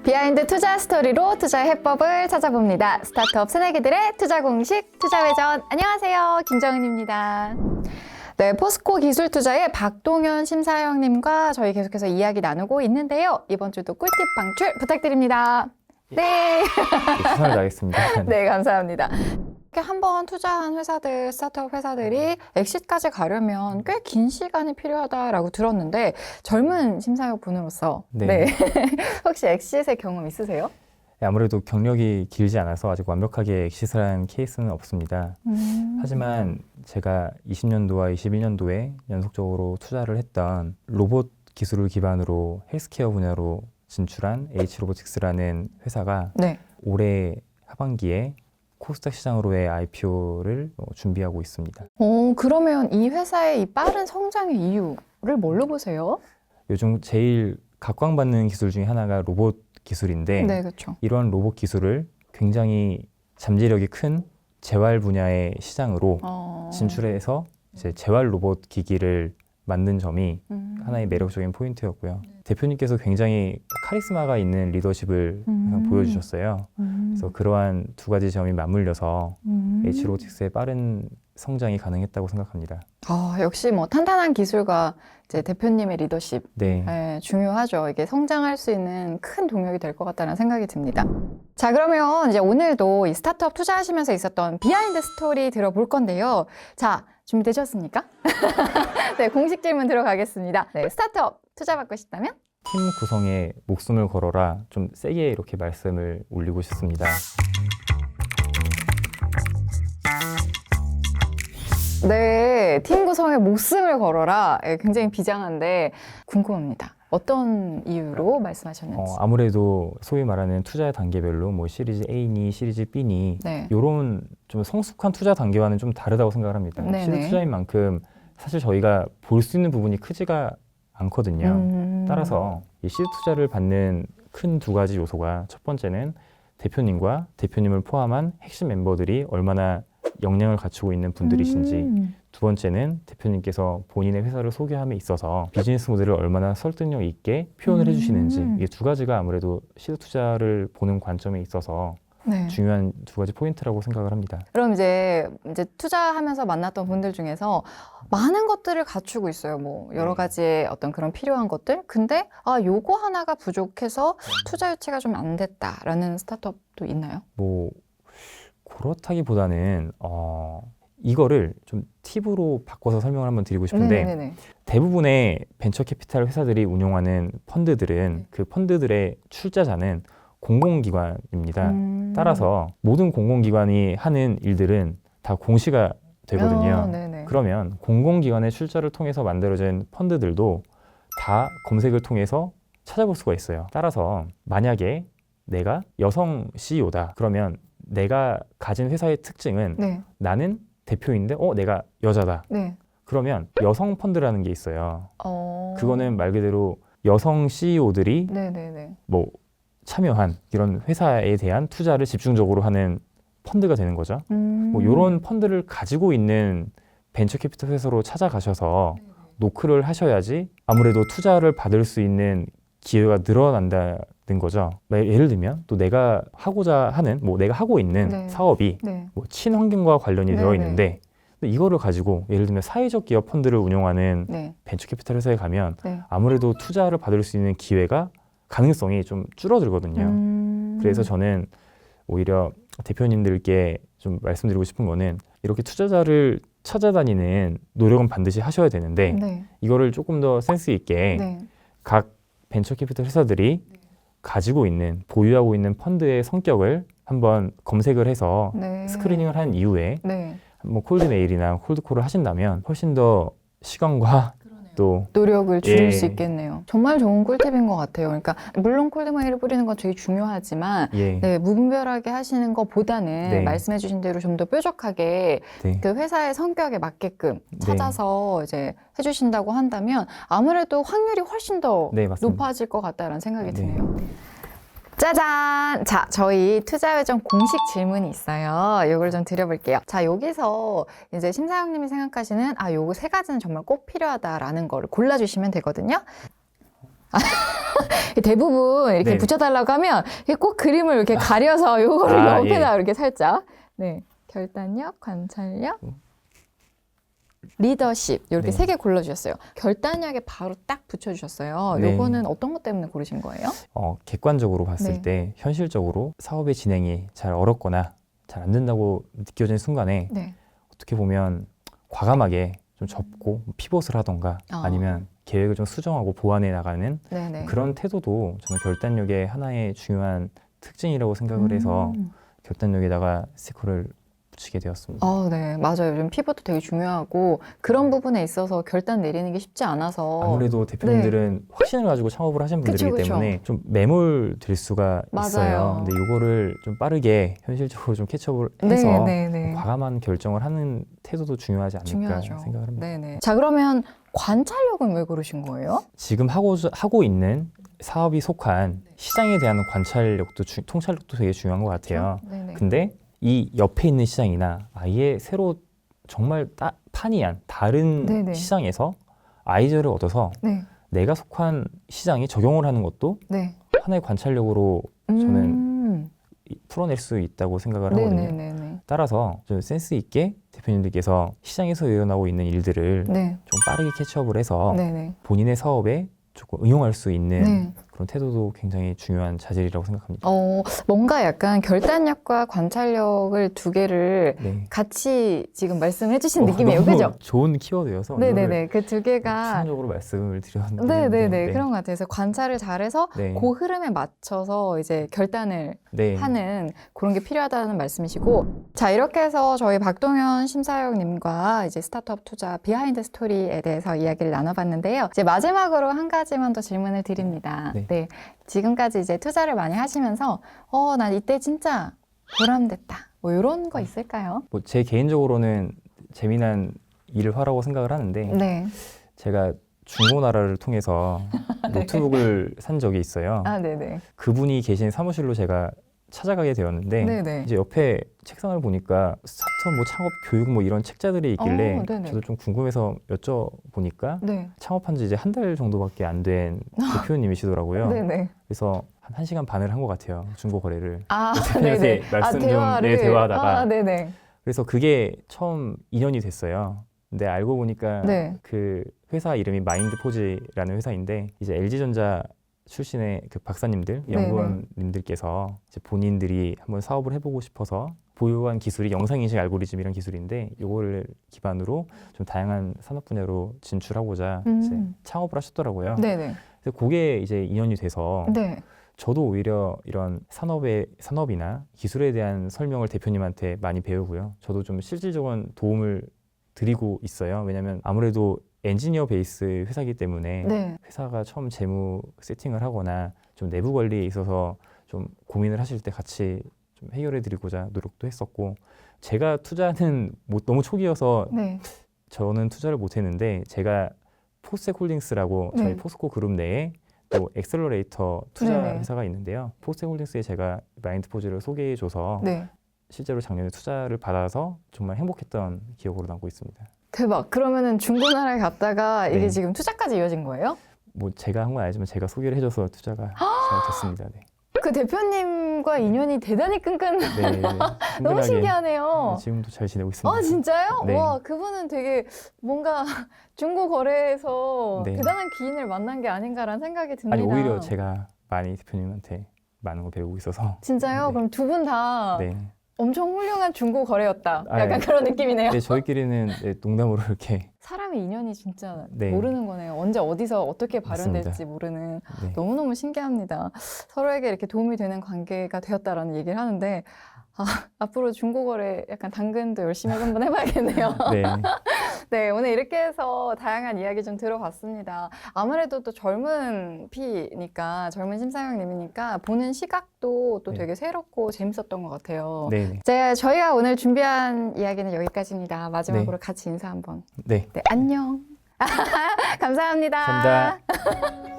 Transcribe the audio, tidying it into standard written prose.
비하인드 투자 스토리로 투자의 해법을 찾아봅니다. 스타트업 새내기들의 투자 공식 투자회전. 안녕하세요, 김정은입니다. 네, 포스코 기술투자의 박동현 심사위원님과 저희 계속해서 이야기 나누고 있는데요. 이번 주도 꿀팁 방출 부탁드립니다. 네. 최선을 다하겠습니다. 네, 감사합니다. 이렇게 한번 투자한 회사들, 스타트업 회사들이 엑시트까지 가려면 꽤 긴 시간이 필요하다라고 들었는데 젊은 심사위원분으로서 네. 혹시 엑시트의 경험 있으세요? 아무래도 경력이 길지 않아서 아직 완벽하게 엑시트를 한 케이스는 없습니다. 하지만 제가 20년도와 21년도에 연속적으로 투자를 했던 로봇 기술을 기반으로 헬스케어 분야로 진출한 H로보틱스라는 회사가 네. 올해 하반기에 코스닥 시장으로의 IPO를 준비하고 있습니다. 그러면 이 회사의 이 빠른 성장의 이유를 뭘로 보세요? 요즘 제일 각광받는 기술 중에 하나가 로봇 기술인데 네, 그렇죠. 이런 로봇 기술을 굉장히 잠재력이 큰 재활 분야의 시장으로 진출해서 이제 재활 로봇 기기를 만든 점이 하나의 매력적인 포인트였고요. 대표님께서 굉장히 카리스마가 있는 리더십을 항상 보여주셨어요. 그래서 그러한 두 가지 점이 맞물려서 H로보틱스의 빠른 성장이 가능했다고 생각합니다. 역시 뭐 탄탄한 기술과 이제 대표님의 리더십 네. 중요하죠. 이게 성장할 수 있는 큰 동력이 될 것 같다는 생각이 듭니다. 자, 그러면 이제 오늘도 이 스타트업 투자하시면서 있었던 비하인드 스토리 들어볼 건데요. 자, 준비되셨습니까? 네, 공식 질문 들어가겠습니다. 네, 스타트업 투자 받고 싶다면? 팀 구성에 목숨을 걸어라, 좀 세게 이렇게 말씀을 올리고 싶습니다. 네, 팀 구성에 목숨을 걸어라. 굉장히 비장한데 궁금합니다. 어떤 이유로 말씀하셨는지. 아무래도 소위 말하는 투자 단계별로 뭐 시리즈 A니 시리즈 B니 네. 이런 좀 성숙한 투자 단계와는 좀 다르다고 생각을 합니다. 네네. 시드 투자인 만큼 사실 저희가 볼 수 있는 부분이 크지가 않거든요. 따라서 이 시드 투자를 받는 큰 두 가지 요소가, 첫 번째는 대표님과 대표님을 포함한 핵심 멤버들이 얼마나 역량을 갖추고 있는 분들이신지, 두 번째는 대표님께서 본인의 회사를 소개함에 있어서 비즈니스 모델을 얼마나 설득력 있게 표현을 해주시는지, 이게 두 가지가 아무래도 시드 투자를 보는 관점에 있어서 네. 중요한 두 가지 포인트라고 생각을 합니다. 그럼 이제 투자하면서 만났던 분들 중에서 많은 것들을 갖추고 있어요. 뭐 여러 가지의 어떤 그런 필요한 것들. 근데 요거 하나가 부족해서 투자 유치가 좀 안 됐다라는 스타트업도 있나요? 뭐 그렇다기보다는 이거를 좀 팁으로 바꿔서 설명을 한번 드리고 싶은데, 네네네. 대부분의 벤처 캐피탈 회사들이 운용하는 펀드들은 그 펀드들의 출자자는 공공기관입니다. 따라서 모든 공공기관이 하는 일들은 다 공시가 되거든요. 네네. 그러면 공공기관의 출자를 통해서 만들어진 펀드들도 다 검색을 통해서 찾아볼 수가 있어요. 따라서 만약에 내가 여성 CEO다 그러면 내가 가진 회사의 특징은 네. 나는 대표인데 내가 여자다. 네. 그러면 여성 펀드라는 게 있어요. 그거는 말 그대로 여성 CEO들이 네네네. 뭐 참여한 이런 회사에 대한 투자를 집중적으로 하는 펀드가 되는 거죠. 뭐 이런 펀드를 가지고 있는 벤처 캐피탈 회사로 찾아가셔서 노크를 하셔야지 아무래도 투자를 받을 수 있는 기회가 늘어난다는 거죠. 예를 들면 또 내가 하고자 하는, 뭐 내가 하고 있는 네. 사업이 네. 뭐 친환경과 관련이 네네. 되어 있는데 이거를 가지고 예를 들면 사회적 기업 펀드를 운영하는 네. 벤처 캐피탈 회사에 가면 네. 아무래도 투자를 받을 수 있는 기회가, 가능성이 좀 줄어들거든요. 그래서 저는 오히려 대표님들께 좀 말씀드리고 싶은 거는, 이렇게 투자자를 찾아다니는 노력은 반드시 하셔야 되는데 네. 이거를 조금 더 센스 있게 네. 각 벤처 캐피탈 회사들이 가지고 있는, 보유하고 있는 펀드의 성격을 한번 검색을 해서 네. 스크리닝을 한 이후에 네. 뭐 콜드 메일이나 콜드콜을 하신다면 훨씬 더 시간과 또 노력을 줄일 예. 수 있겠네요. 정말 좋은 꿀팁인 것 같아요. 그러니까 물론 콜드메일을 뿌리는 건 되게 중요하지만 네, 무분별하게 하시는 것보다는 네. 말씀해주신 대로 좀 더 뾰족하게 네. 그 회사의 성격에 맞게끔 네. 찾아서 이제 해주신다고 한다면 아무래도 확률이 훨씬 더 네, 맞습니다. 높아질 것 같다는 생각이 네. 드네요. 짜잔! 자, 저희 투자회전 공식 질문이 있어요. 이걸 좀 드려볼게요. 자, 여기서 이제 심사위원님이 생각하시는 요거 세 가지는 정말 꼭 필요하다라는 거를 골라주시면 되거든요. 대부분 이렇게 네. 붙여달라고 하면 이게 꼭 그림을 이렇게 가려서 요거를 아, 옆에다 예. 이렇게 살짝. 네. 결단력, 관찰력, 리더십 이렇게 네. 세 개 골라주셨어요. 결단력에 바로 딱 붙여주셨어요. 네. 요거는 어떤 것 때문에 고르신 거예요? 객관적으로 봤을 네. 때 현실적으로 사업의 진행이 잘 어렵거나 잘 안 된다고 느껴지는 순간에 네. 어떻게 보면 과감하게 좀 접고 피봇을 하던가 아니면 계획을 좀 수정하고 보완해 나가는 네네. 그런 태도도 저는 결단력의 하나의 중요한 특징이라고 생각을 해서 결단력에다가 스티커를 붙이게 되었습니다. 네, 맞아요. 요즘 피벗도 되게 중요하고 그런 부분에 있어서 결단 내리는 게 쉽지 않아서 아무래도 대표님들은 확신을 가지고 창업을 하신 분들이기 그쵸. 때문에 좀 매몰될 수가 맞아요. 있어요. 근데 이거를 좀 빠르게 현실적으로 좀 캐치업을 해서 네네네. 과감한 결정을 하는 태도도 중요하지 않을까 중요하죠. 생각을 합니다. 네네. 자, 그러면 관찰력은 왜 고르신 거예요? 지금 하고 있는 사업이 속한 시장에 대한 관찰력도 통찰력도 되게 중요한 것 같아요. 네네. 근데 이 옆에 있는 시장이나 아예 새로 정말 판이한 다른 네네. 시장에서 아이디어를 얻어서 네. 내가 속한 시장에 적용을 하는 것도 네. 하나의 관찰력으로 저는 풀어낼 수 있다고 생각을 하거든요. 네네네네. 따라서 좀 센스 있게 대표님들께서 시장에서 일어나고 있는 일들을 네. 좀 빠르게 캐치업을 해서 네네. 본인의 사업에 조금 응용할 수 있는 네. 그런 태도도 굉장히 중요한 자질이라고 생각합니다. 뭔가 약간 결단력과 관찰력을 두 개를 네. 같이 지금 말씀해 주신 느낌이에요. 너무 그죠? 좋은 키워드여서 네네네. 그 두 개가 추상적으로 말씀을 드렸는데 네네네. 그런 것 같아요. 그래서 관찰을 잘해서 네. 그 흐름에 맞춰서 이제 결단을 네. 하는 그런 게 필요하다는 말씀이시고, 자, 이렇게 해서 저희 박동현 심사역님과 이제 스타트업 투자 비하인드 스토리에 대해서 이야기를 나눠봤는데요. 이제 마지막으로 한 가지만 더 질문을 드립니다. 네. 지금까지 이제 투자를 많이 하시면서 난 이때 진짜 보람됐다. 뭐 이런 거 있을까요? 뭐 제 개인적으로는 재미난 일을 하라고 생각을 하는데 네. 제가 중고나라를 통해서 노트북을 산 적이 있어요. 네네. 그분이 계신 사무실로 제가 찾아가게 되었는데 네네. 이제 옆에 책상을 보니까 스타트업 뭐 창업 교육 뭐 이런 책자들이 있길래 네네. 저도 좀 궁금해서 여쭤보니까 네. 창업한 지 이제 한 달 정도밖에 안 된 대표님이시더라고요. 네네. 그래서 한 1시간 반을 한 것 같아요. 중고 거래를. 네네. 말씀 좀 대화를. 대화하다가 네네. 그래서 그게 처음 인연이 됐어요. 근데 알고 보니까 네. 그 회사 이름이 마인드포지라는 회사인데 이제 LG전자 출신의 그 박사님들, 연구원님들께서 이제 본인들이 한번 사업을 해보고 싶어서 보유한 기술이 영상인식 알고리즘이라는 기술인데 이거를 기반으로 좀 다양한 산업 분야로 진출하고자 이제 창업을 하셨더라고요. 네네. 그래서 그게 이제 인연이 돼서 네. 저도 오히려 이런 산업이나 기술에 대한 설명을 대표님한테 많이 배우고요. 저도 좀 실질적인 도움을 드리고 있어요. 왜냐하면 아무래도 엔지니어 베이스 회사이기 때문에 네. 회사가 처음 재무 세팅을 하거나 좀 내부 관리에 있어서 좀 고민을 하실 때 같이 좀 해결해 드리고자 노력도 했었고 제가 투자는 너무 초기여서 네. 저는 투자를 못 했는데 제가 포스텍홀딩스라고 저희 네. 포스코 그룹 내에 또 엑셀러레이터 투자 네네. 회사가 있는데요. 포스텍홀딩스에 제가 마인드포즈를 소개해줘서 네. 실제로 작년에 투자를 받아서 정말 행복했던 기억으로 남고 있습니다. 대박. 그러면은 중고나라에 갔다가 이게 네. 지금 투자까지 이어진 거예요? 뭐 제가 한 건 아니지만 제가 소개를 해줘서 투자가 잘 됐습니다. 네. 그 대표님과 인연이 대단히 끈끈. 네, 너무 든든하게 신기하네요. 지금도 잘 지내고 있습니다. 진짜요? 네. 와, 그분은 되게 뭔가 중고 거래에서 네. 대단한 기인을 만난 게 아닌가라는 생각이 듭니다. 아니 오히려 제가 많이 대표님한테 많은 거 배우고 있어서. 진짜요? 네. 그럼 두 분 다 네. 엄청 훌륭한 중고 거래였다. 약간 네. 그런 느낌이네요. 네, 저희끼리는 농담으로 이렇게. 사람의 인연이 진짜 네. 모르는 거네요. 언제 어디서 어떻게 발현될지 맞습니다. 모르는. 네. 너무너무 신기합니다. 서로에게 이렇게 도움이 되는 관계가 되었다라는 얘기를 하는데 앞으로 중고거래 약간 당근도 열심히 한번 해봐야겠네요. 네. 네, 오늘 이렇게 해서 다양한 이야기 좀 들어봤습니다. 아무래도 또 젊은 피니까, 젊은 심사위원님이니까 보는 시각도 또 네. 되게 새롭고 재밌었던 것 같아요. 네. 저희가 오늘 준비한 이야기는 여기까지입니다. 마지막으로 같이 인사 한번. 네. 네, 안녕. 감사합니다. 감사합니다.